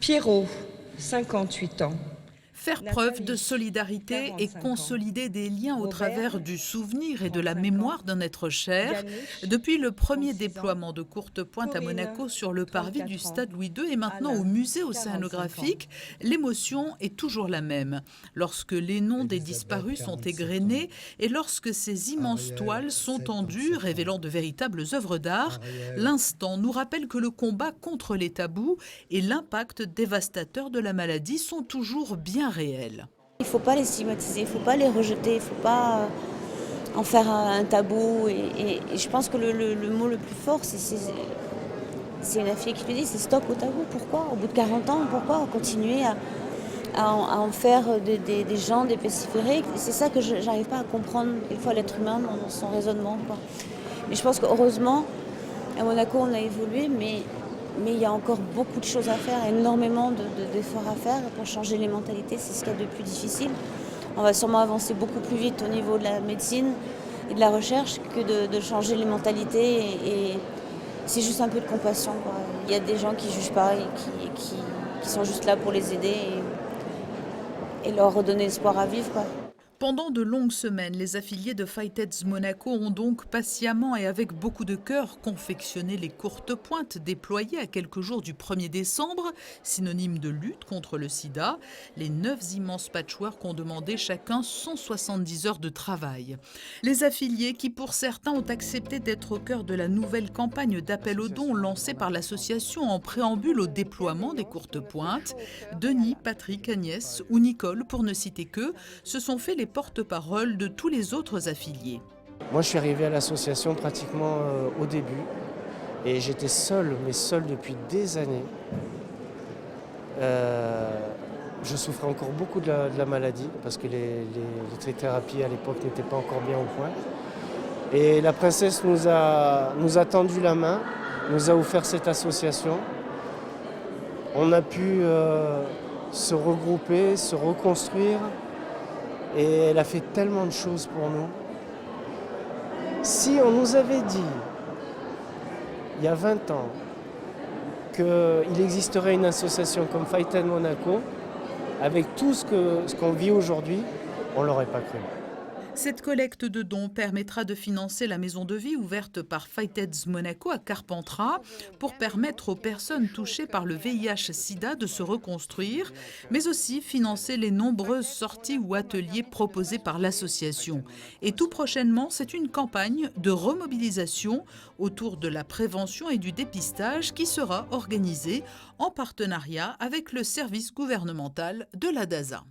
Pierrot, 58 ans. Faire preuve de solidarité et consolider des liens au travers du souvenir et de la mémoire d'un être cher. Depuis le premier déploiement de Courte Pointe à Monaco sur le parvis du stade Louis II et maintenant au musée océanographique, l'émotion est toujours la même. Lorsque les noms des disparus sont égrenés et lorsque ces immenses toiles sont tendues, révélant de véritables œuvres d'art, l'instant nous rappelle que le combat contre les tabous et l'impact dévastateur de la maladie sont toujours bien réels. Il ne faut pas les stigmatiser, il ne faut pas les rejeter, il ne faut pas en faire un tabou. Et je pense que le mot le plus fort, c'est une fille qui le dit, c'est stop au tabou. Pourquoi? Au bout de 40 ans, pourquoi continuer à en faire des gens, des pestiférés? C'est ça que je n'arrive pas à comprendre, une fois l'être humain dans son raisonnement, quoi. Mais je pense qu'heureusement, à Monaco, on a évolué, mais il y a encore beaucoup de choses à faire, énormément d'efforts à faire pour changer les mentalités. C'est ce qu'il y a de plus difficile. On va sûrement avancer beaucoup plus vite au niveau de la médecine et de la recherche que de changer les mentalités. Et c'est juste un peu de compassion, quoi. Il y a des gens qui ne jugent pas et qui sont juste là pour les aider et leur redonner l'espoir à vivre, quoi. Pendant de longues semaines, les affiliés de Fightheads Monaco ont donc patiemment et avec beaucoup de cœur confectionné les courtes pointes déployées à quelques jours du 1er décembre, synonyme de lutte contre le sida. Les 9 immenses patchworks ont demandé chacun 170 heures de travail. Les affiliés qui, pour certains, ont accepté d'être au cœur de la nouvelle campagne d'appel aux dons lancée par l'association en préambule au déploiement des courtes pointes, Denis, Patrick, Agnès ou Nicole, pour ne citer qu'eux, se sont fait les porte-parole de tous les autres affiliés. Moi, je suis arrivé à l'association pratiquement au début et j'étais seul, mais seul depuis des années. Je souffrais encore beaucoup de la maladie parce que les thérapies à l'époque n'étaient pas encore bien au point. Et la princesse nous a tendu la main, nous a offert cette association. On a pu se regrouper, se reconstruire. Et elle a fait tellement de choses pour nous. Si on nous avait dit, il y a 20 ans, qu'il existerait une association comme Fightheads Monaco, avec tout ce qu'on vit aujourd'hui, on ne l'aurait pas cru. Cette collecte de dons permettra de financer la maison de vie ouverte par Fightheads Monaco à Carpentras pour permettre aux personnes touchées par le VIH-Sida de se reconstruire, mais aussi financer les nombreuses sorties ou ateliers proposés par l'association. Et tout prochainement, c'est une campagne de remobilisation autour de la prévention et du dépistage qui sera organisée en partenariat avec le service gouvernemental de la DASA.